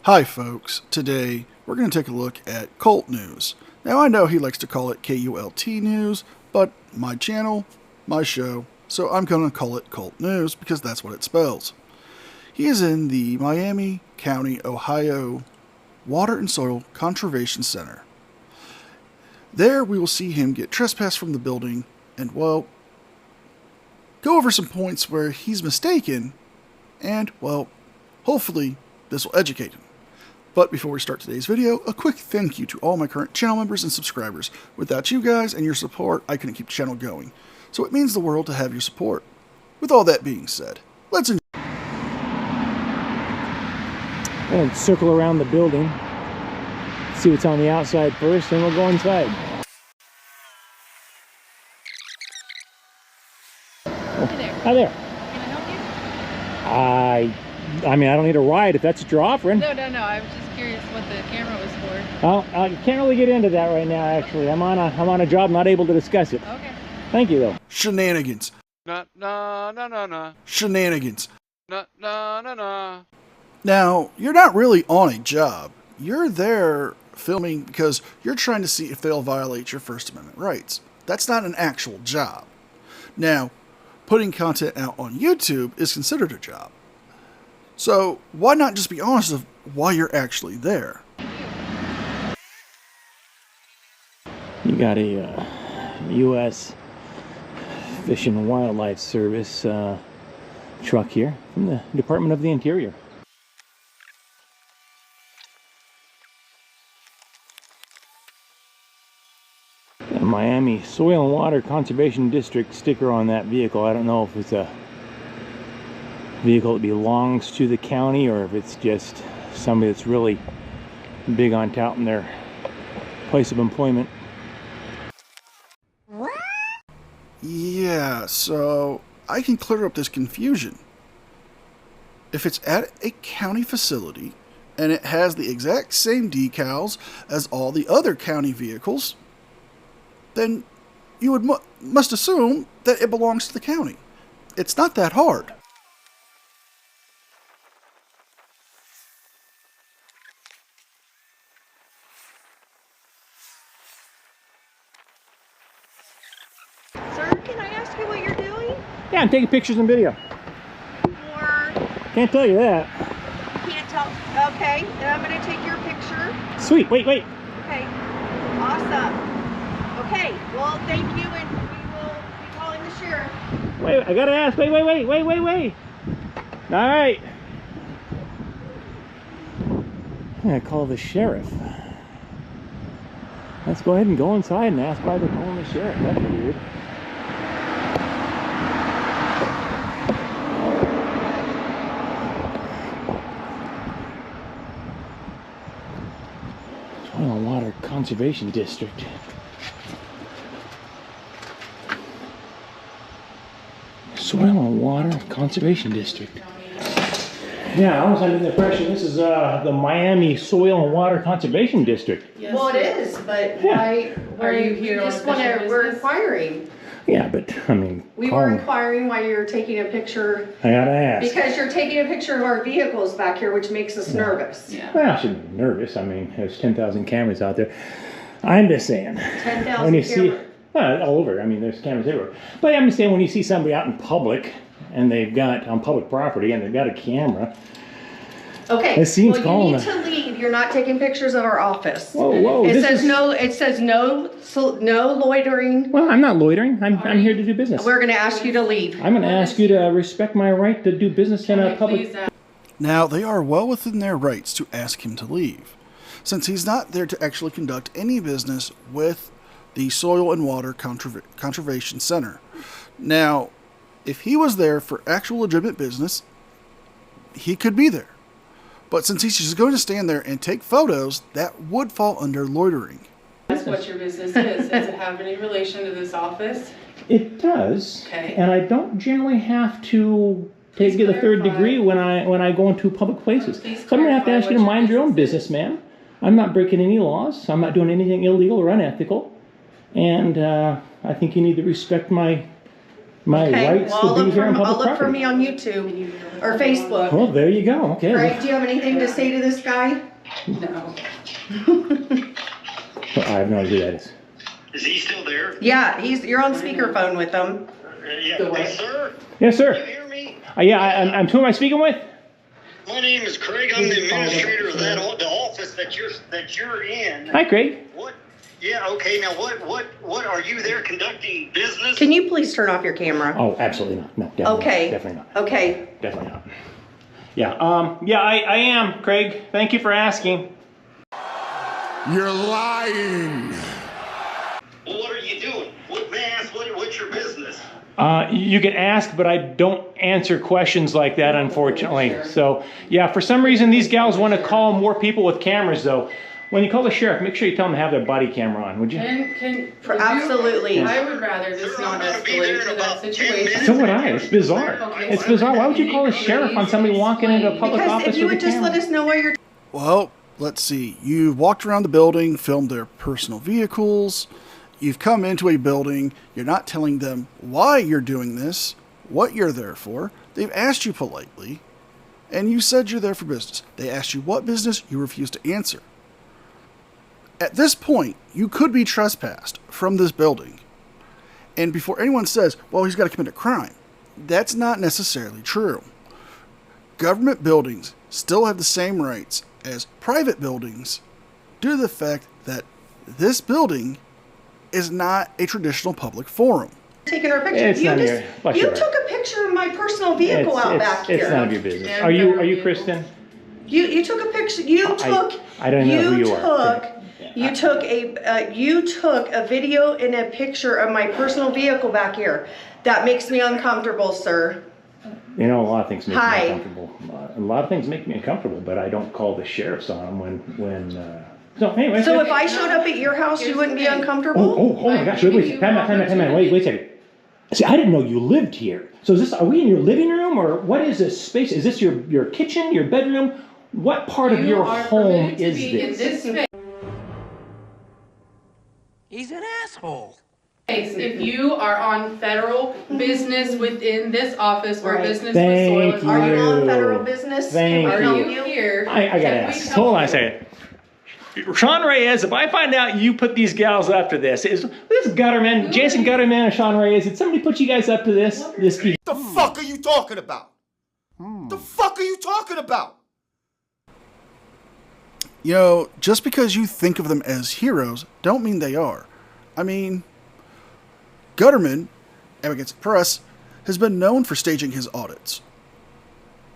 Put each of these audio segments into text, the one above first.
Hi folks, today we're going to take a look at Kult news. Now I know he likes to call it K-U-L-T news, but my channel, my show, so I'm going to call it Kult news because that's what it spells. He is in the Miami County, Ohio Water and Soil Conservation Center. There we will see him get trespassed from the building and, well, go over some points where he's mistaken and, well, hopefully this will educate him. But before we start today's video, a quick thank you to all my current channel members and subscribers. Without you guys and your support, I couldn't keep the channel going. So it means the world to have your support. With all that being said, let's enjoy. And circle around the building, see what's on the outside first, and we'll go inside. Hi there. Hi there. Can I help you? I mean, I don't need a ride if that's what you're offering. No. I was just curious what the camera was for. Well, I can't really get into that right now. Actually, I'm on a job, not able to discuss it. Okay. Thank you, though. Shenanigans. No. Shenanigans. No. Now, you're not really on a job. You're there filming because you're trying to see if they'll violate your First Amendment rights. That's not an actual job. Now, putting content out on YouTube is considered a job. So, why not just be honest of why you're actually there? You got a U.S. Fish and Wildlife Service truck here from the Department of the Interior. The Miami Soil and Water Conservation District sticker on that vehicle. I don't know if it's a vehicle that belongs to the county or if it's just somebody that's really big on touting their place of employment. Yeah, so I can clear up this confusion. If it's at a county facility and it has the exact same decals as all the other county vehicles, then you would must assume that it belongs to the county. It's not that hard. Sir, can I ask you what you're doing? Yeah, I'm taking pictures and video. Or Can't tell you that. you can't tell? Okay, then I'm going to take your picture. Sweet, wait. Okay, awesome. Okay, well, thank you, and we will be calling the sheriff. Wait, I gotta ask, wait. All right. I'm gonna call the sheriff. Let's go ahead and go inside and ask why they're calling the sheriff. That's weird. Soil and Water Conservation District. Soil and Water Conservation District. Yeah, I was under the impression this is the Miami Soil and Water Conservation District. Yes, well, it is, but Yeah. why Are you here on just official we're business? inquiring. Yeah, but I mean, We call were 'em. inquiring why you're taking a picture, I gotta ask. because you're taking a picture of our vehicles back here, which makes us nervous. Yeah. Well, I shouldn't be nervous. I mean, there's 10,000 cameras out there. I'm just saying. 10,000 When you see, cameras. well, all over. I mean, there's cameras everywhere. But I'm just saying, when you see somebody out in public and they've got on public property and they've got a camera. Okay, It seems well, calm. you need to leave. You're not taking pictures of our office. Whoa! It this says is- no. It says no. No loitering. Well, I'm not loitering. I'm here to do business. We're going to ask you to leave. I'm going to ask you to respect my right to do business in a public. Please, Now, they are well within their rights to ask him to leave, since he's not there to actually conduct any business with the Soil and Water Conservation Center. Now, if he was there for actual legitimate business, he could be there. But since he's just going to stand there and take photos, that would fall under loitering. That's what your business is. Does it have any relation to this office? It does. Okay. And I don't generally have to get the third clarify. degree when I go into public places. Please So I'm going to have to clarify ask you to what your mind your own business business, ma'am. I'm not breaking any laws. I'm not doing anything illegal or unethical. And I think you need to respect my My Okay, rights well, to be here on I'll public look for property. me on YouTube or Facebook. Well, there you go. Okay. Craig, do you have anything to say to this guy? No. I have no idea who that is. Is he still there? Yeah, you're on speakerphone with him. Yeah. The what? Hey, sir? Yes, Can you sir. hear me? Yeah, who am I speaking with? My name is Craig. I'm the administrator of the office that you're in. Hi, Craig. What? Yeah. Okay. Now, what are you there conducting business? Can you please turn off your camera? Oh, absolutely not. No, definitely Okay. not. Definitely not. Okay. Definitely not. Yeah. Yeah, I am, Craig. Thank you for asking. You're lying. Well, what are you doing? May I ask what's your business? You can ask, but I don't answer questions like that, unfortunately. So, yeah, for some reason, these gals want to call more people with cameras, though. When you call the sheriff, make sure you tell them to have their body camera on, would you? Absolutely. I would rather this not escalate to that situation. So would I. It's bizarre. Okay. It's bizarre. Why would you call the sheriff on somebody walking into a public Because office if you with would a just camera? let us know where you're. Well, let's see. You've walked around the building, filmed their personal vehicles. You've come into a building. You're not telling them why you're doing this, what you're there for. They've asked you politely, and you said you're there for business. They asked you what business, you refused to answer. At this point, you could be trespassed from this building. And before anyone says, well, he's got to commit a crime, that's not necessarily true. Government buildings still have the same rights as private buildings due to the fact that this building is not a traditional public forum. Taking our picture. It's none of your- bless You your took a picture of my personal vehicle out back here. It's none of your business. Yeah, Are you vehicle. Kristen? You took a picture. You took. I don't know who you are. You took a video and a picture of my personal vehicle back here. That makes me uncomfortable, sir. You know, a lot of things make Hi. me uncomfortable. A lot of things make me uncomfortable, but I don't call the sheriffs on them when. So anyway. So if I showed up at your house, you wouldn't be uncomfortable? Oh my gosh! Wait, time out. Wait a second. See, I didn't know you lived here. So is this? Are we in your living room, or what is this space? Is this your kitchen, your bedroom? What part of your home is this? He's an asshole. If you are on federal business within this office or Right. business Thank with soil. Are you on you. federal business? Thank Are you. you here? I gotta Can we ask. tell Hold on a you? second. Sean Reyes, if I find out you put these gals up to this, is this Gutterman, Jason Gutterman and Sean Reyes, did somebody put you guys up to this? This be The fuck are you talking about? The fuck are you talking about? You know, just because you think of them as heroes, don't mean they are. I mean, Gutterman, Against the Press, has been known for staging his audits.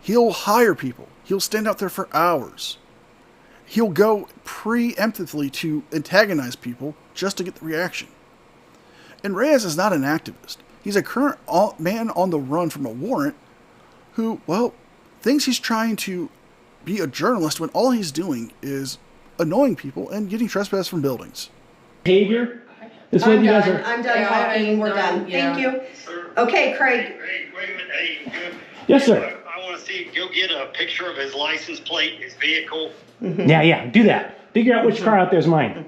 He'll hire people. He'll stand out there for hours. He'll go preemptively to antagonize people just to get the reaction. And Reyes is not an activist. He's a current man on the run from a warrant who, well, thinks he's trying to be a journalist when all he's doing is annoying people and getting trespassed from buildings. behavior? This is what I'm you guys done. are. I'm done Yeah, talking. We're I'm done. done, yeah. Thank you. Sir? Okay, Craig. Hey, wait a minute. Hey, good. Yes, sir. I want to see. Go get a picture of his license plate, his vehicle. Yeah, do that. Figure out which car out there is mine.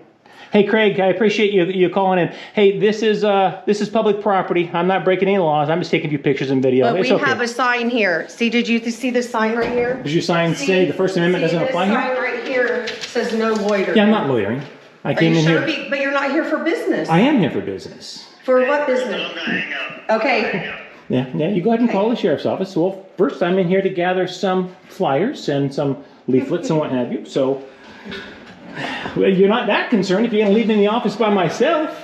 Hey, Craig, I appreciate you calling in. Hey, this is public property. I'm not breaking any laws. I'm just taking a few pictures and video. But It's we okay. have a sign here. See, did you see the sign right here? Does your sign say the First Amendment doesn't apply See, here? this sign right here says no loitering. Yeah, I'm not loitering. I Are came you in sure? here. But you're not here for business. I am here for business. For what I'm business? gonna hang up. Okay. Yeah, you go ahead and call the sheriff's office. Well, first I'm in here to gather some flyers and some leaflets and what have you. So, well, you're not that concerned if you're going to leave me in the office by myself.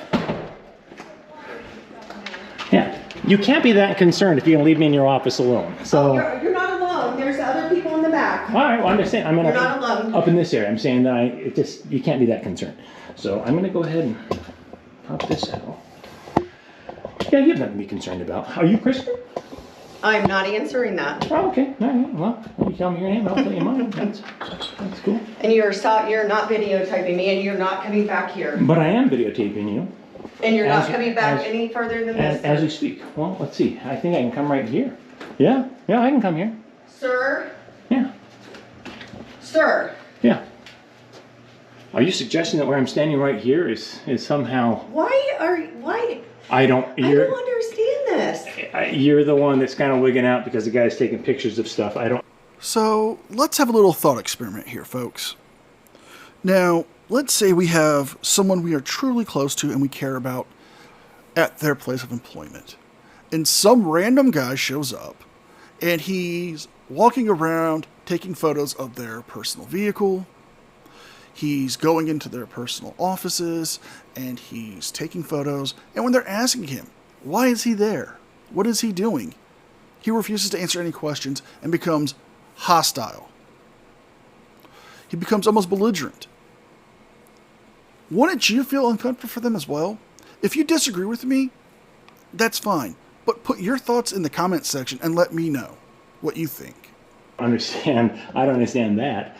Yeah, you can't be that concerned if you're going to leave me in your office alone. So, You're not alone. There's other people in the back. all right, well, I'm just saying, I'm You're not alone. up in this area. I'm saying that you can't be that concerned. So I'm going to go ahead and pop this out. Yeah, you have nothing to be concerned about. Are you Kristen? I'm not answering that. Oh, okay. All right. Well, you tell me your name, I'll tell you mine. That's cool. And you're not videotaping me, and you're not coming back here. But I am videotaping you And you're not As- coming back as- any further than this. as we speak. Well, let's see. I think I can come right here. Yeah, I can come here. Sir? Yeah, Sir? yeah. Are you suggesting that where I'm standing right here is somehow? Why? I don't. I don't understand this. You're the one that's kind of wigging out because the guy's taking pictures of stuff. I don't. So let's have a little thought experiment here, folks. Now, let's say we have someone we are truly close to and we care about at their place of employment. And some random guy shows up and he's walking around taking photos of their personal vehicle. He's going into their personal offices and he's taking photos. And when they're asking him, why is he there? What is he doing? He refuses to answer any questions and becomes hostile. He becomes almost belligerent. Wouldn't you feel uncomfortable for them as well? If you disagree with me, that's fine. But put your thoughts in the comments section and let me know what you think. I don't understand that.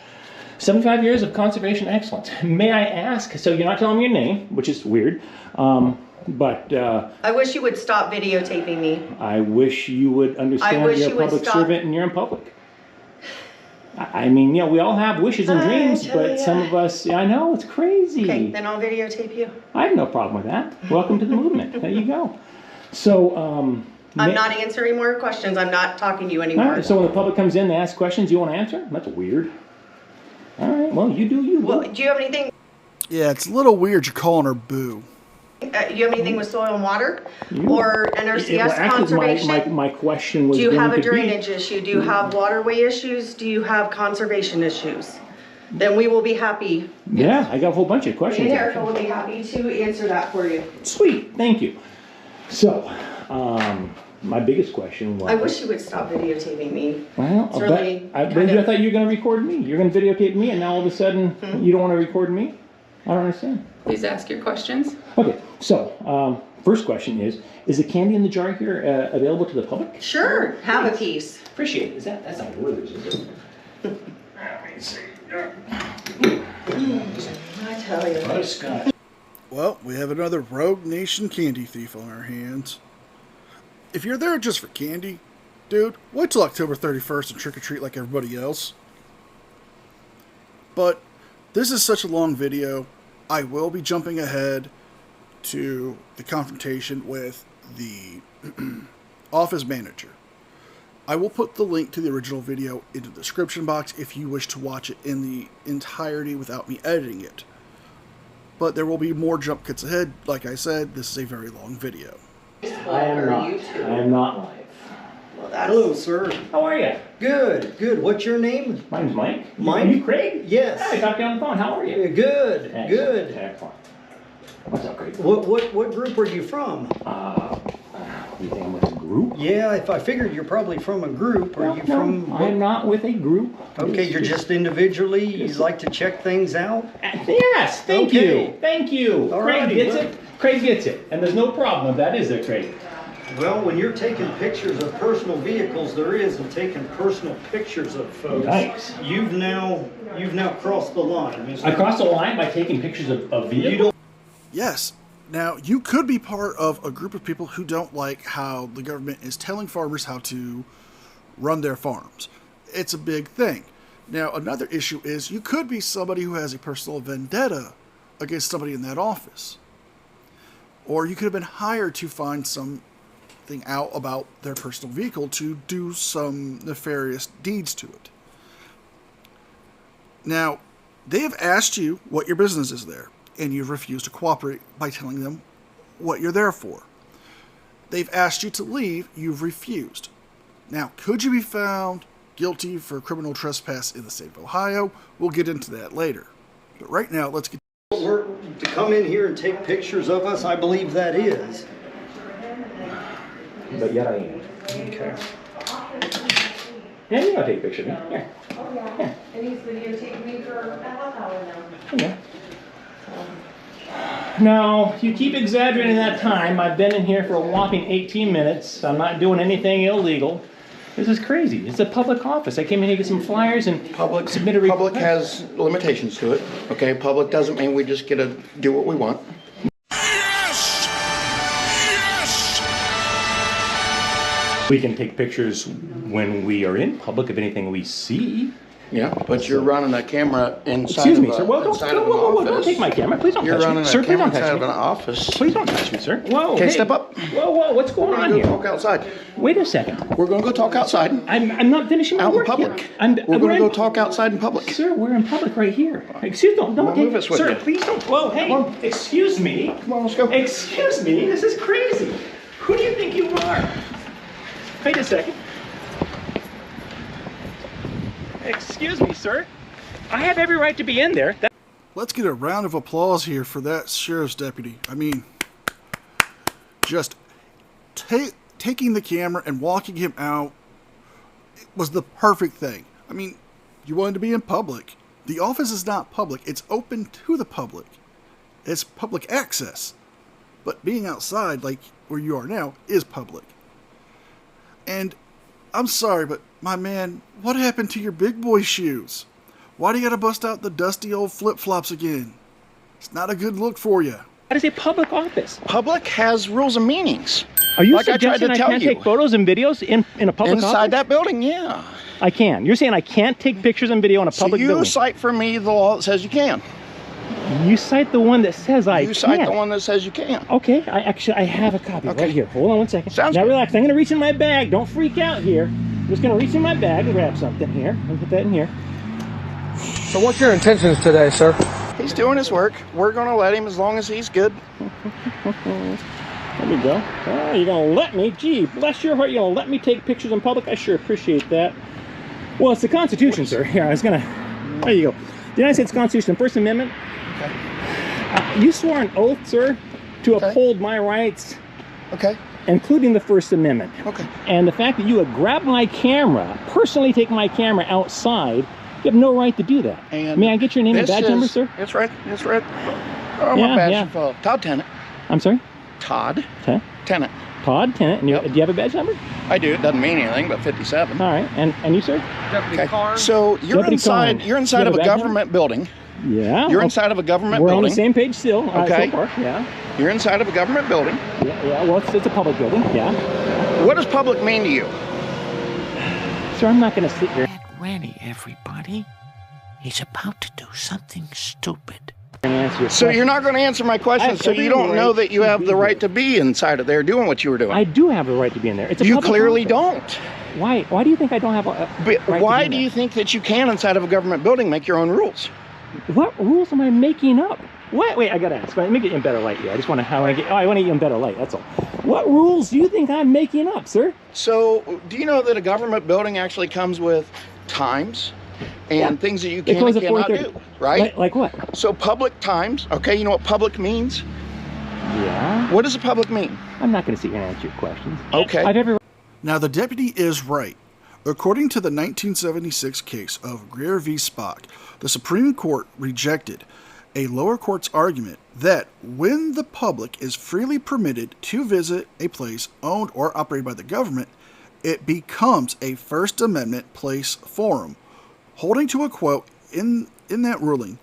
75 years of conservation excellence. May I ask, so you're not telling me your name, which is weird, but I wish you would stop videotaping me. I wish you would understand you're a public servant and you're in public. I mean, you know, we all have wishes and dreams, but some of us, I know, it's crazy. Okay, then I'll videotape you. I have no problem with that. Welcome to the movement. There you go. So, I'm not answering more questions. I'm not talking to you anymore. All right, so when the public comes in, they ask questions, you want to answer? That's weird. All right, well, you do you. Well, do you have anything? Yeah, it's a little weird you're calling her boo. You have anything with soil and water or NRCS conservation? My question was, do you have a drainage issue? Do you have waterway issues? Do you have conservation issues? Then we will be happy. Yeah, I got a whole bunch of questions. Me and Erica will be happy to answer that for you. Sweet, thank you. So, my biggest question was... I wish you would stop videotaping me. Well, I thought you were going to record me. You're going to videotape me, and now all of a sudden you don't want to record me? I don't understand. Please ask your questions. Okay, so first question is the candy in the jar here available to the public? Sure, have a piece. Appreciate it. That's not Werther's, is it? Let me see. I tell you. Butterscotch. Well, we have another Rogue Nation candy thief on our hands. If you're there just for candy, dude, wait till October 31st and trick-or-treat like everybody else. But this is such a long video, I will be jumping ahead to the confrontation with the office manager. I will put the link to the original video in the description box if you wish to watch it in the entirety without me editing it. But there will be more jump cuts ahead. Like I said, this is a very long video. I am not live. Well, that's... Hello, sir. How are you? Good, good. What's your name? My name's Mike. Mike? Are you Craig? Yes. Hi, I talked to you on the phone. How are you? Good, Excellent. good. Excellent. What's up, Craig? What group are you from? You think I'm with a group? Yeah, if I figured you're probably from a group. Are you from? I'm not with a group. Okay, you're just individually. You like to check things out. Yes, thank you. Thank you. All Craig righty, gets well. it. Craig gets it, and there's no problem with that, is there, Craig? Well, when you're taking pictures of personal vehicles, there is, and taking personal pictures of folks. Nice. You've now crossed the line, Mr. I crossed the line by taking pictures of vehicles. Yes. Now, you could be part of a group of people who don't like how the government is telling farmers how to run their farms. It's a big thing. Now, another issue is you could be somebody who has a personal vendetta against somebody in that office. Or you could have been hired to find something out about their personal vehicle to do some nefarious deeds to it. Now, they have asked you what your business is there, and you've refused to cooperate by telling them what you're there for. They've asked you to leave, you've refused. Now, could you be found guilty for criminal trespass in the state of Ohio? We'll get into that later. But right now, let's get... To come in here and take pictures of us, I believe that is. But yet I am. Okay. Yeah, you gotta take a picture of me. Here. Oh, yeah. And he's videotaping me for a half hour now. Yeah. Now, you keep exaggerating that time. I've been in here for a whopping 18 minutes. I'm not doing anything illegal. This is crazy. It's a public office. I came in here to get some flyers and submit a request. Public has limitations to it. Okay, public doesn't mean we just get to do what we want. We can take pictures when we are in public of anything we see. Yeah, but you're running a camera inside Excuse of me, sir. Well, don't take my camera. Please don't You're touch running me. a Sir, please camera don't touch inside of me. an office. Please don't touch me, sir. Whoa, Okay, hey. step up. Whoa, what's going on We're here? gonna go talk outside. Wait a second. We're gonna go talk outside. I'm not finishing my Out in work public. here. We're gonna go talk outside in public. Sir, we're in public right here. Excuse me, don't move us with sir, you. please don't. Whoa, hey, excuse me. Come on, let's go. Excuse me, this is crazy. Who do you think you are? Wait a second. Excuse me, sir. I have every right to be in there. Let's get a round of applause here for that sheriff's deputy. I mean, just taking the camera and walking him out was the perfect thing. I mean, you wanted to be in public. The office is not public. It's open to the public. It's public access. But being outside, like where you are now, is public. And I'm sorry, but my man, what happened to your big boy shoes? Why do you gotta bust out the dusty old flip-flops again? It's not a good look for you. That is a public office. Public has rules and meanings. Are you Like I tried suggesting to I tell can't you. take photos and videos in a public office? Inside that building, yeah. I can. You're saying I can't take pictures and video in a public so you building? cite for me the law that says you can. You cite the one that says I You cite can't. the one that says you can. Okay, I have a copy right here. Hold on one second. Sounds now good. relax. I'm gonna reach in my bag. Don't freak out here. I'm just gonna reach in my bag and grab something here. And put that in here. So what's your intentions today, sir? He's doing his work. We're gonna let him as long as he's good. There we go. Oh, you're gonna let me? Gee, bless your heart, you're gonna let me take pictures in public? I sure appreciate that. Well, it's the Constitution, sir. Here, I was gonna. There you go. The United States Constitution, First Amendment. Okay. You swore an oath, sir, to uphold my rights. Okay. Including the First Amendment. Okay. And the fact that you would grab my camera, personally take my camera outside, you have no right to do that. And may I get your name and badge number, sir? It's right. It's right. Oh, my badge info. Todd Tennant. I'm sorry? Todd. Tennant. Todd Tennant. And do you have a badge number? I do. It doesn't mean anything, but 57. All right. And you, sir? Deputy Carn. So you're Deputy inside. Carn. You're inside You of have a a badge government building. Yeah. You're inside of a government We're building. on the same page still. Okay. So far. Yeah. You're inside of a government building. Yeah. Well, it's a public building. Yeah. What does public mean to you? Sir, I'm not going to sit here. Get ready, everybody. He's about to do something stupid. And answer your So question. you're not going to answer my question. So you don't know that you have the right to be inside of there doing what you were doing. I do have the right to be in there. It's a You public clearly office. don't. Why? Why do you think I don't have a But right why to be do you think that you can inside of a government building make your own rules? What rules am I making up? What? Wait, I gotta ask. Let me get you in better light here. I just want to. I want to get you in better light. That's all. What rules do you think I'm making up, sir? So, do you know that a government building actually comes with times and things that you It can and closes at cannot 4:30. do, right? Like what? So, public times. Okay, you know what public means? Yeah. What does a public mean? I'm not going to sit here and answer your questions. Okay. I've ever. Now, the deputy is right. According to the 1976 case of Greer v. Spock, the Supreme Court rejected a lower court's argument that when the public is freely permitted to visit a place owned or operated by the government, it becomes a First Amendment place forum. Holding to a quote in that ruling,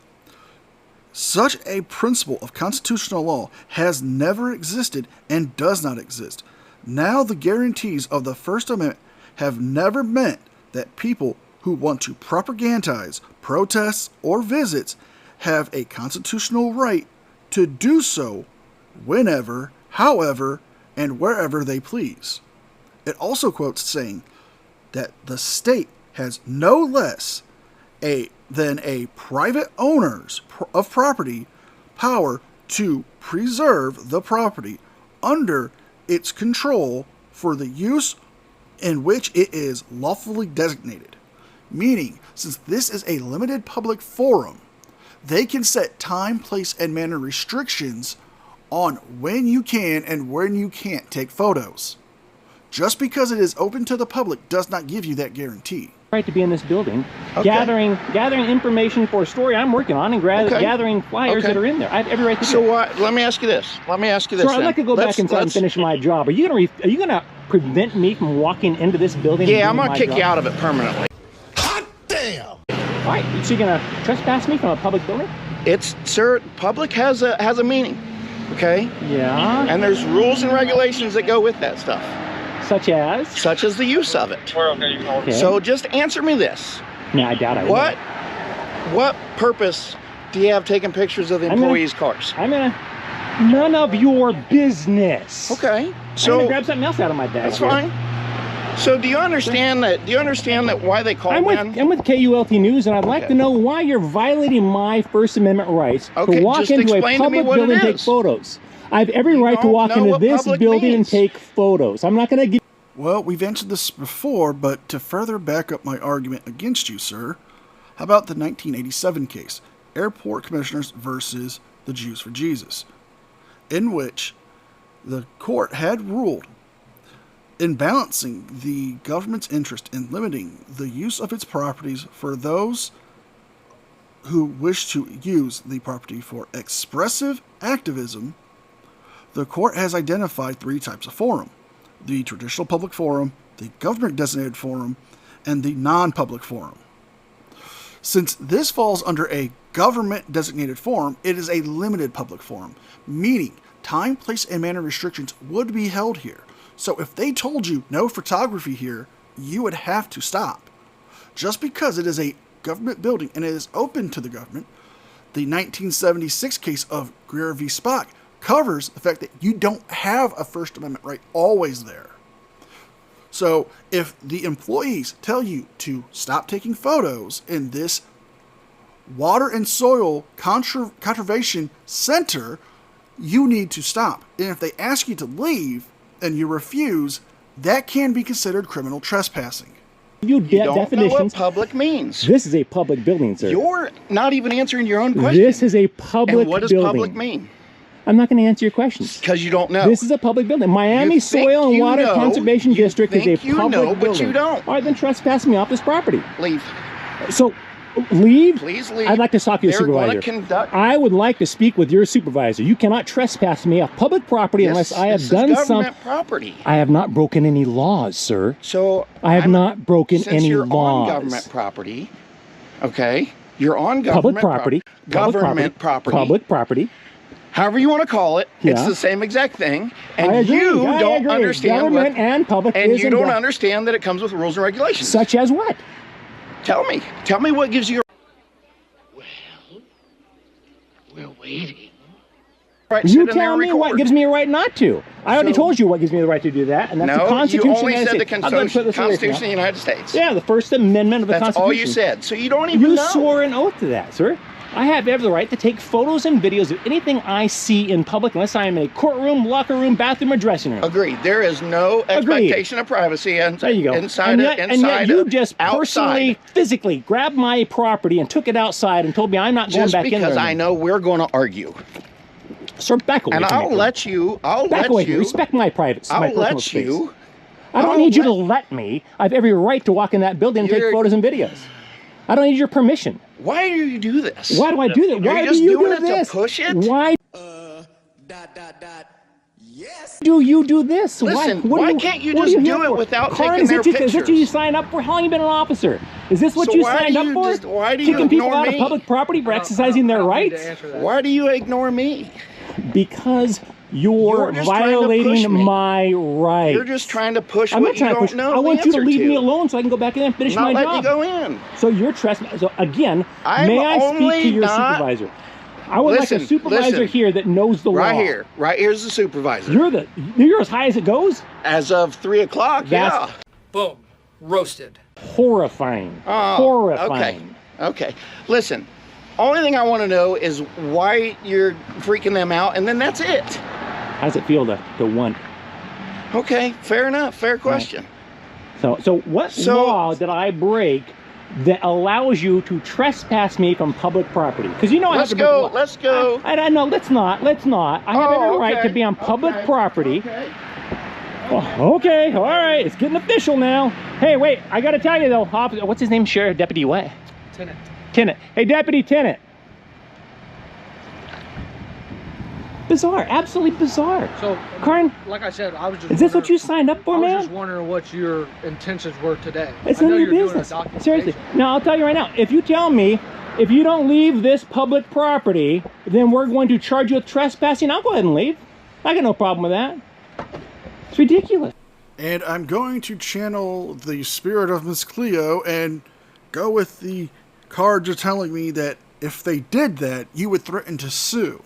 such a principle of constitutional law has never existed and does not exist. Now the guarantees of the First Amendment have never meant that people who want to propagandize protests or visits have a constitutional right to do so whenever, however, and wherever they please. It also quotes saying that the state has no less than a private owner's of property power to preserve the property under its control for the use in which it is lawfully designated. Meaning, since this is a limited public forum, they can set time, place, and manner restrictions on when you can and when you can't take photos. Just because it is open to the public does not give you that guarantee. Right to be in this building, gathering information for a story I'm working on, and gathering flyers that are in there. I have every right to do So that. let me ask you this. Let me ask you this. Sir, I'd like to go back inside and finish my job. Are you gonna prevent me from walking into this building? Yeah, I'm gonna kick you out of it permanently. Hot damn! All right, so you're gonna trespass me from a public building? Sir, public has a meaning, okay? Yeah. And there's rules and regulations that go with that stuff. Such as? Such as the use of it. Okay. So just answer me this. Yeah, I doubt I would. What purpose do you have taking pictures of the employees' cars? None of your business. Okay. So I'm gonna grab something else out of my bag. That's fine. So do you understand that? Do you understand that why they call I'm with KULT News, and I'd like to know why you're violating my First Amendment rights to walk into a public building and take photos. I have every right to walk into this building and take photos. I'm not going to give... Well, we've answered this before, but to further back up my argument against you, sir, how about the 1987 case, Airport Commissioners versus the Jews for Jesus, in which the court had ruled in balancing the government's interest in limiting the use of its properties for those who wish to use the property for expressive activism. The court has identified 3 types of forum: the traditional public forum, the government-designated forum, and the non-public forum. Since this falls under a government-designated forum, it is a limited public forum, meaning time, place, and manner restrictions would be held here. So if they told you no photography here, you would have to stop. Just because it is a government building and it is open to the government, the 1976 case of Greer v. Spock covers the fact that you don't have a First Amendment right always there. So if the employees tell you to stop taking photos in this water and soil conservation center, you need to stop. And if they ask you to leave and you refuse, that can be considered criminal trespassing. You don't know what public means. This is a public building, sir. You're not even answering your own question. This is a public building. And what does public mean? I'm not going to answer your questions. Because you don't know. This is a public building. Miami Soil and Water Conservation District is a public building. But you don't. All right, then trespass me off this property. Leave. So, leave? Please leave. I'd like to talk to your supervisor. I would like to speak with your supervisor. You cannot trespass me off public property unless I have done something. Property. I have not broken any laws, sir. So I have not broken any you're laws. On government property, okay? You're on government property. Government property. Public property. However you want to call it, it's the same exact thing. And you don't understand government and public and you don't understand that it comes with rules and regulations. Such as what? Tell me. Tell me what gives you Well, we're waiting. Right, you tell me what gives me a right not to. I already told you what gives me the right to do that, and that's the Constitution you only of the said United States. the Constitution of the United States. Yeah, the First Amendment of the Constitution. That's all you said. So you don't even know. You swore an oath to that, sir. I have every right to take photos and videos of anything I see in public unless I am in a courtroom, locker room, bathroom, or dressing room. Agreed. There is no expectation of privacy there you go. inside and yet you just personally, physically grabbed my property and took it outside and told me I'm not going back in there. Just because I know we're going to argue. Sir, back away and from I'll me. let you. Back away from me. Respect my private. I'll my personal let space. you. I don't need you to let me. I have every right to walk in that building and take photos and videos. I don't need your permission. Why do you do this? Why do I do that? Why do you do this? To push it? Why? Yes. Do you do this? Listen, why can't you just do it without taking their pictures? Is this what you signed up for? How long have you been an officer? Is this what you signed up for? Why do you Kicking people ignore out of public property for exercising their rights? Why do you ignore me? Because you're violating my rights. You're just trying to push I'm what not trying you to push. don't know. I want you to leave me alone so I can go back in and finish my job. Not let you go in. So you're trespassing. So again, may I speak to your supervisor? I would like a supervisor here that knows the law. Right here's the supervisor. You're as high as it goes? As of 3 o'clock, yeah. Boom. Roasted. Horrifying. Horrifying. Okay. Listen, only thing I want to know is why you're freaking them out, and then that's it. How does it feel to want? Okay, fair enough. Fair question. Right. So what law did I break that allows you to trespass me from public property? Because you know I have to break the law. Let's go. I know. Let's not. I have every right to be on public property. Okay. Oh, okay. All right. It's getting official now. Hey, wait. I got to tell you though. What's his name? Sheriff Deputy what? Tennant. Hey, Deputy Tennant. Bizarre. Absolutely bizarre. So, Karin, like I said, I was just. Is this what you signed up for, man? I was just wondering what your intentions were today. It's none of your business. Seriously. Now, I'll tell you right now. If you tell me, if you don't leave this public property, then we're going to charge you with trespassing, I'll go ahead and leave. I got no problem with that. It's ridiculous. And I'm going to channel the spirit of Miss Cleo and go with the card you're telling me that if they did that, you would threaten to sue.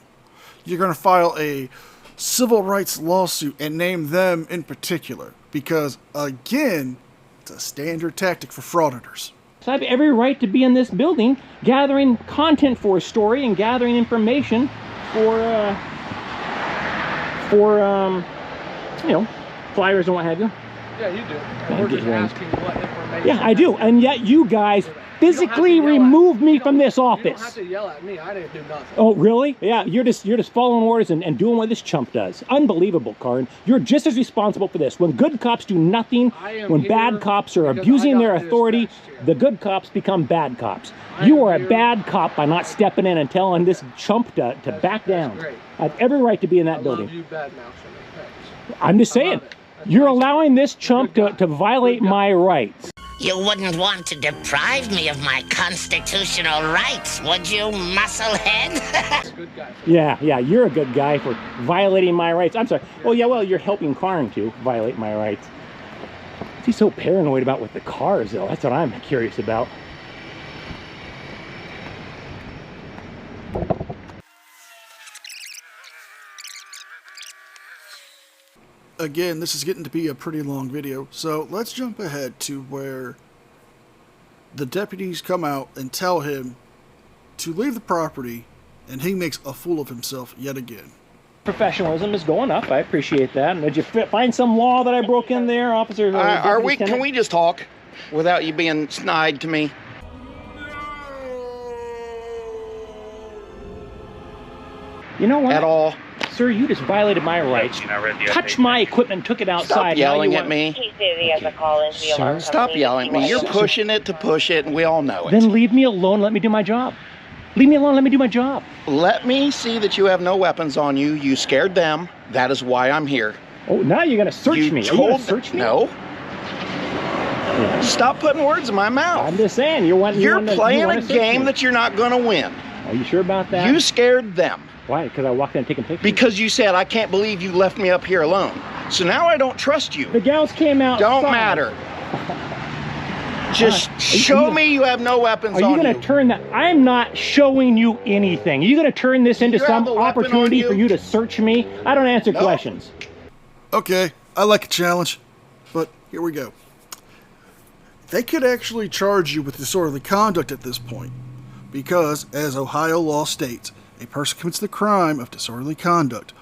You're going to file a civil rights lawsuit and name them in particular. Because, again, it's a standard tactic for frauditors. So I have every right to be in this building, gathering content for a story and gathering information for you know, flyers and what have you. Yeah, you do. And we're just asking what information. Yeah, I do. And yet you guys physically remove me from this office. You don't have to yell at me. I didn't do nothing. Oh, really? Yeah, you're just following orders and doing what this chump does. Unbelievable, Karin. You're just as responsible for this. When good cops do nothing, when bad cops are abusing their authority, the good cops become bad cops. You are a bad cop by not stepping in and telling this chump to back down. I have every right to be in that building. You bad mouthing me. I'm just saying. You're allowing this chump to violate my rights. You wouldn't want to deprive me of my constitutional rights, would you, musclehead? Yeah, you're a good guy for violating my rights. I'm sorry. Oh, yeah, well, you're helping Karin to violate my rights. What's he so paranoid about with the cars, though? That's what I'm curious about. Again, this is getting to be a pretty long video, so let's jump ahead to where the deputies come out and tell him to leave the property, and he makes a fool of himself yet again. Professionalism is going up. I appreciate that. And did you find some law that I broke in there, officer? Can we just talk without you being snide to me? You know what? At all. Sir, you just violated my rights. Touched my equipment, took it outside. Stop yelling at me. Sir, stop yelling at me. You're pushing it to push it, and we all know it. Then leave me alone. Let me do my job. Leave me alone. Let me do my job. Let me see that you have no weapons on you. You scared them. That is why I'm here. Oh, now you're going to search me. Are you going to search me? No. Yeah. Stop putting words in my mouth. I'm just saying. You're playing a game that you're not going to win. Are you sure about that? You scared them. Why? Because I walked in and taken pictures? Because you said, I can't believe you left me up here alone. So now I don't trust you. The gals came out. Don't matter. Just show me you have no weapons on you. Are you going to turn that? I'm not showing you anything. Are you going to turn this into some opportunity for you to search me? I don't answer questions. Okay, I like a challenge, but here we go. They could actually charge you with disorderly conduct at this point, because, as Ohio law states, a person commits the crime of disorderly conduct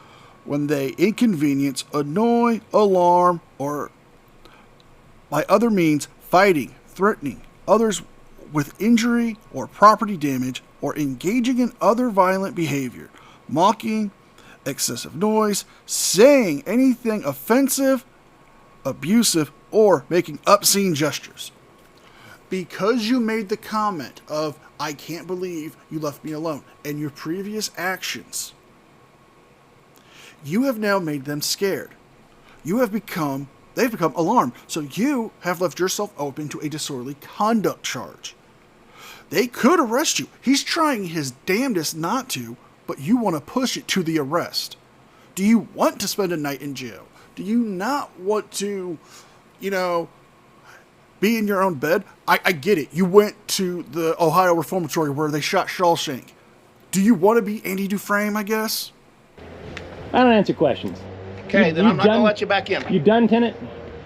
when they inconvenience, annoy, alarm, or by other means fighting, threatening others with injury or property damage, or engaging in other violent behavior, mocking, excessive noise, saying anything offensive, abusive, or making obscene gestures. Because you made the comment of, I can't believe you left me alone, and your previous actions, you have now made them scared. They've become alarmed, so you have left yourself open to a disorderly conduct charge. They could arrest you. He's trying his damnedest not to, but you want to push it to the arrest. Do you want to spend a night in jail? Do you not want to, be in your own bed? I get it. You went to the Ohio Reformatory where they shot Shawshank. Do you want to be Andy Dufresne, I guess? I don't answer questions. Okay, then I'm not going to let you back in. You done, Tenant?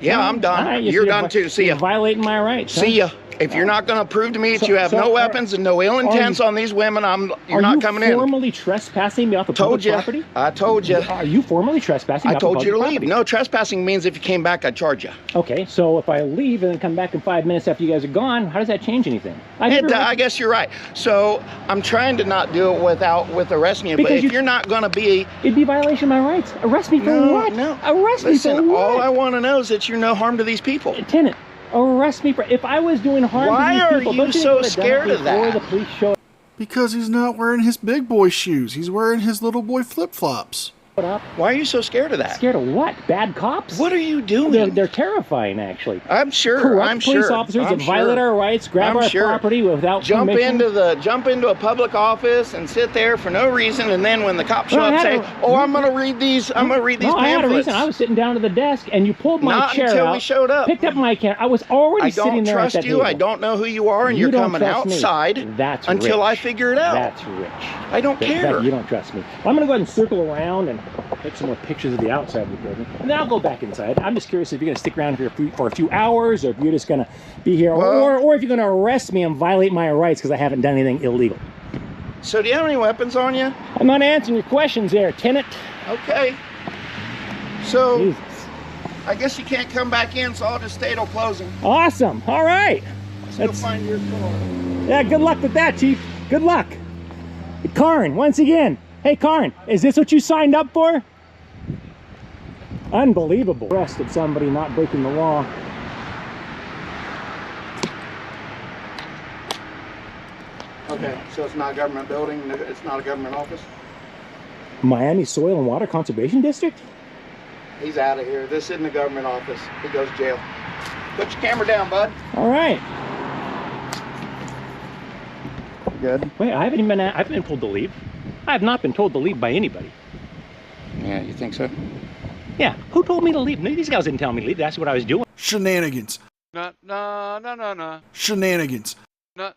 Yeah, I'm done. Right, you're done too. See ya. Violating my rights. See ya. If you're not going to prove to me that you have no weapons and no ill intents on these women, you're not coming in. Are you formally trespassing me off of public property? I told you. Are you formally trespassing me off of public property? I told you to leave. No, trespassing means if you came back, I'd charge you. Okay, so if I leave and then come back in 5 minutes after you guys are gone, how does that change anything? I guess you're right. So I'm trying to not do it with arresting you, but if you're not going to be... It'd be a violation of my rights. Arrest me for what? No. Arrest me for what? All I want to know is that you're no harm to these people. Tenant. Arrest me for if I was doing harm to these people. Why are you so scared of that? The police show. Because he's not wearing his big boy shoes. He's wearing his little boy flip-flops. Why are you so scared of that? Scared of what? Bad cops? What are you doing? They're terrifying, actually. I'm sure. Corrupt I'm police sure. officers I'm that violate sure. our rights, grab our property without jump permission. into a public office and sit there for no reason, and then when the cops show up, say, "Oh, I'm going to read these. I'm going to read these pamphlets." I had a reason. I was sitting down at the desk, and you pulled my chair out. Not until we showed up. Picked up my camera. I was already sitting there at that table. I don't know who you are, and you're coming outside. That's until rich. I figure it out. That's rich. I don't care. You don't trust me. Well, I'm going to go ahead and circle around and take some more pictures of the outside of the building, and then I'll go back inside. I'm just curious if you're going to stick around here for a few hours, or if you're just going to be here, or if you're going to arrest me and violate my rights because I haven't done anything illegal. So do you have any weapons on you? I'm not answering your questions there, tenant. Okay. So, Jesus. I guess you can't come back in, so I'll just stay till closing. Awesome. All right. Let's go find your car. Yeah, good luck with that, Chief. Good luck. Karn, once again. Hey, Karn, is this what you signed up for? Unbelievable. Arrested somebody not breaking the law. Okay, so it's not a government building, it's not a government office? Miami Soil and Water Conservation District? He's out of here. This isn't a government office. He goes to jail. Put your camera down, bud. All right. Good. Wait, I haven't been told to leave. I have not been told to leave by anybody. Yeah, you think so? Yeah, who told me to leave? These guys didn't tell me to leave. That's what I was doing. Shenanigans. No. Shenanigans. No.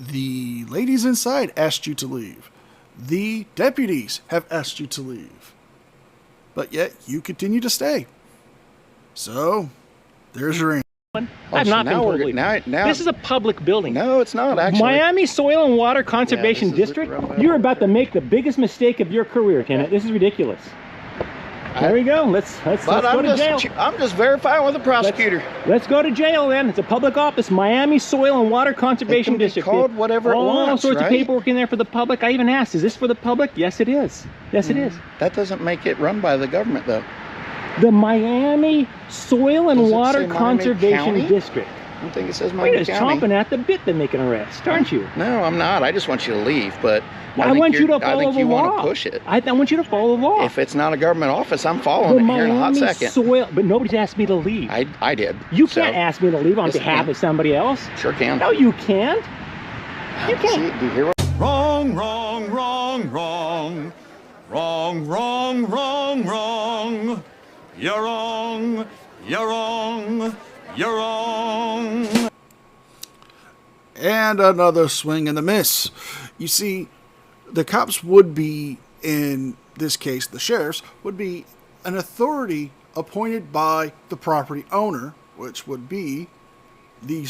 The ladies inside asked you to leave. The deputies have asked you to leave. But yet, you continue to stay. So, there's your answer. I've not been told to leave. This is a public building. No, it's not, actually. Miami Soil and Water Conservation District? You're about to make the biggest mistake of your career, tenant. This is ridiculous. There we go. Let's go to jail. I'm just verifying with the prosecutor. Let's go to jail then. It's a public office. Miami Soil and Water Conservation District. Called whatever it wants, all sorts of paperwork in there for the public. I even asked, is this for the public? Yes, it is. Yes, it is. That doesn't make it run by the government, though. The Miami Soil and Water Conservation District. I don't think it says Miami County. You're just chomping at the bit to make an arrest, aren't you? No, I'm not. I just want you to leave, but I want you to follow the law. I think you want to push it. I want you to follow the law. If it's not a government office, I'm following it here in a hot second. Soil, but nobody's asked me to leave. I did. You can't ask me to leave on behalf of somebody else. Sure can. No, you can't. You can't. Do you hear what? Wrong. You're wrong. And another swing and a miss. You see, the cops would be, in this case, the sheriffs, would be an authority appointed by the property owner, which would be the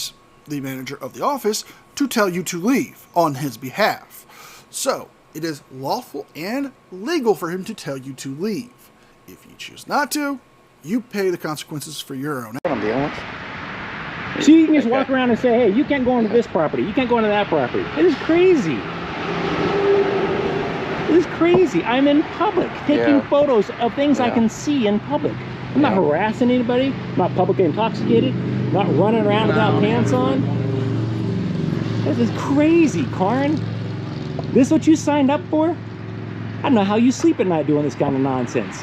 manager of the office, to tell you to leave on his behalf. So, it is lawful and legal for him to tell you to leave. If you choose not to, you pay the consequences for your own. So you can just walk around and say, hey, you can't go onto this property. You can't go onto that property. It is crazy. It is crazy. I'm in public taking photos of things I can see in public. I'm not harassing anybody. I'm not publicly intoxicated. I'm not running around without pants on. This is crazy, Karn. This is what you signed up for? I don't know how you sleep at night doing this kind of nonsense.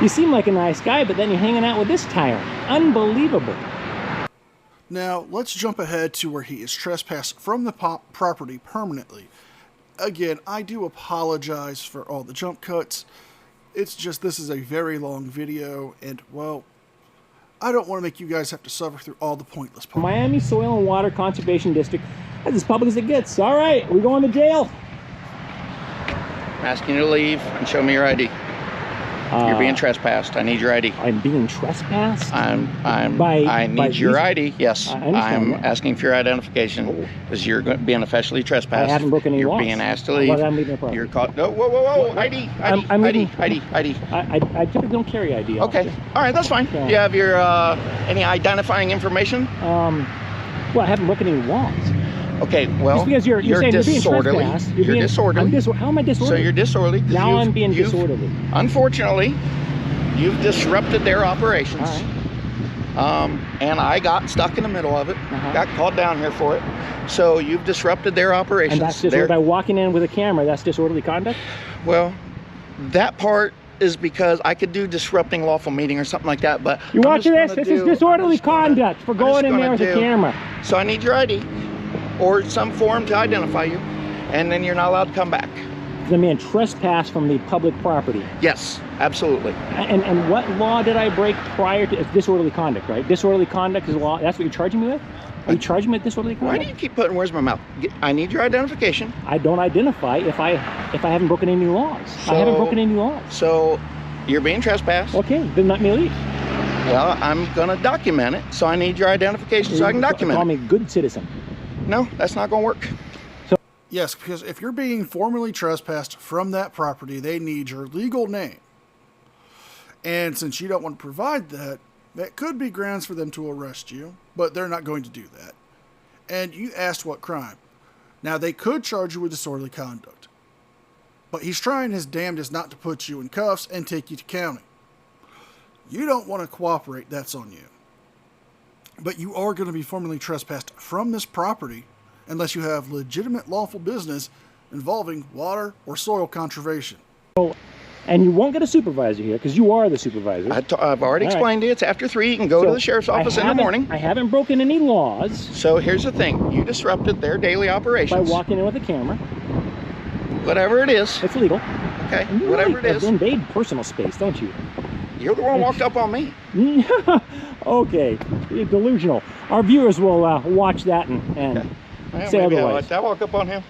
You seem like a nice guy, but then you're hanging out with this tyrant. Unbelievable. Now, let's jump ahead to where he is trespassed from the property permanently. Again, I do apologize for all the jump cuts. It's just, this is a very long video, and, well, I don't want to make you guys have to suffer through all the pointless parts. Miami Soil and Water Conservation District. That's as public as it gets. All right, we're going to jail. I'm asking you to leave and show me your ID. You're being trespassed. I need your ID. I'm being trespassed? I need your ID. Yes. I'm asking for your identification because you're being officially trespassed. I haven't broken any laws. You're being asked to leave. Well, I'm leaving the property. You're caught. No, whoa. ID. I typically don't carry ID. Okay. All right, that's fine. Do you have your any identifying information? Well, I haven't broken any laws. Okay, well, just because you're saying disorderly. You're disorderly. How am I disorderly? So you're disorderly. Now I'm being disorderly. Unfortunately, you've disrupted their operations. All right. And I got stuck in the middle of it. Got called down here for it. So you've disrupted their operations. And that's disorderly. By walking in with a camera, that's disorderly conduct? Well, That part is because I could do disrupting lawful meeting or something like that, but You watching this? This is disorderly conduct for going in there with a camera. So I need your ID or some form to identify you, and then you're not allowed to come back. The man trespassed from the public property. Yes, absolutely. And what law did I break prior to? It's disorderly conduct, right? Disorderly conduct is a law. That's what you're charging me with? Are you charging me with disorderly conduct? Why do you keep putting words in my mouth? I need your identification. I don't identify if I haven't broken any laws. I haven't broken any laws. So you're being trespassed. Okay, then let me leave. Well, I'm gonna document it, so I need your identification so I can document it. Call me good citizen. No, that's not gonna work. Yes, because if you're being formally trespassed from that property, they need your legal name. And since you don't want to provide that, that could be grounds for them to arrest you, but they're not going to do that. And you asked what crime. Now, they could charge you with disorderly conduct, but he's trying his damnedest not to put you in cuffs and take you to county. You don't want to cooperate, that's on you. But you are going to be formally trespassed from this property unless you have legitimate lawful business involving water or soil conservation. Oh, and you won't get a supervisor here because you are the supervisor. I've already explained it. It's after 3. You can go to the sheriff's office in the morning. I haven't broken any laws. So here's the thing. You disrupted their daily operations. By walking in with a camera. Whatever it is. It's legal. Okay, whatever it is. You invade personal space, don't you? You're the one who walked up on me. Okay, you're delusional. Our viewers will watch that and say otherwise. I walk up on him?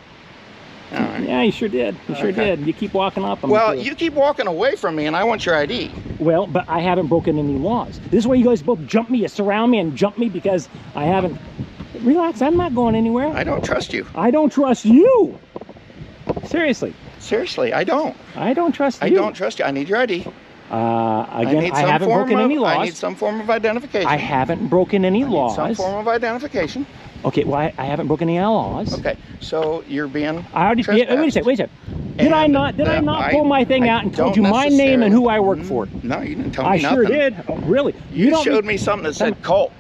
All right. Yeah, you sure did. You sure did. You keep walking up. Well, you keep walking away from me, and I want your ID. Well, but I haven't broken any laws. This is why you guys both jump me, you surround me and jump me because I haven't. Relax, I'm not going anywhere. I don't trust you. I don't trust you. Seriously. Seriously, I don't. I don't trust you. I don't trust you. I need your ID. Again, I haven't broken any laws. I need some form of identification. I haven't broken any laws. Some form of identification. Okay, well, I haven't broken any laws. Okay, so you're being I already. Wait a second. Did I not pull my thing out and told you my name and who I work for? No, you didn't tell me nothing. I sure did. Oh, really? You showed me something that said Kult.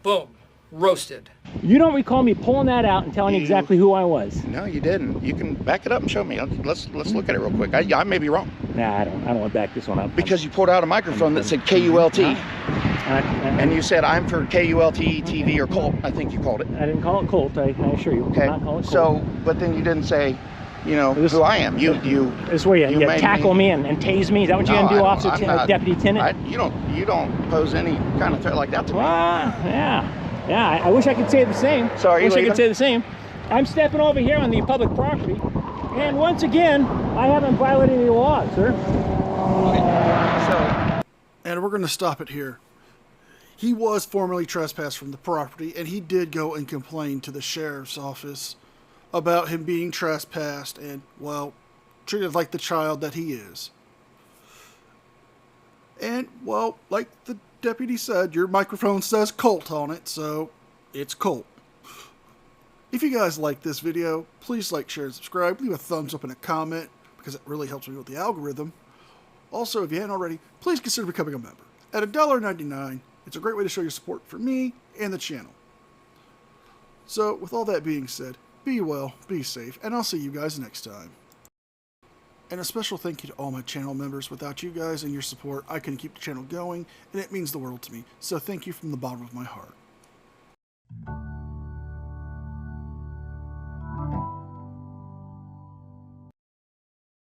Boom. Roasted. You don't recall me pulling that out and telling you exactly who I was? No, you didn't. You can back it up and show me. Let's look at it real quick. I may be wrong. Nah, I don't want to back this one up. Because you pulled out a microphone that said KULT. And you said I'm for KULT TV or Kult. I think you called it. I didn't call it Kult. I assure you. Okay. Not call it Kult. So, but then you didn't say, you know, who I am. You this is where you tackle me and tase me. Is that what you're gonna do, Officer Deputy Tenant? You don't pose any kind of threat like that to me. Yeah, I wish I could say the same. Sorry, I wish I could say the same. I'm stepping over here on the public property, and once again, I haven't violated any laws, sir. And we're going to stop it here. He was formally trespassed from the property, and he did go and complain to the sheriff's office about him being trespassed and, well, treated like the child that he is. And, well, like the deputy said, your microphone says Kult on it, so it's Kult. If you guys like this video, please like, share, and subscribe. Leave a thumbs up and a comment, because it really helps me with the algorithm. Also, if you haven't already, please consider becoming a member. At $1.99, it's a great way to show your support for me and the channel. So, with all that being said, be well, be safe, and I'll see you guys next time. And a special thank you to all my channel members. Without you guys and your support, I couldn't keep the channel going, and it means the world to me. So thank you from the bottom of my heart.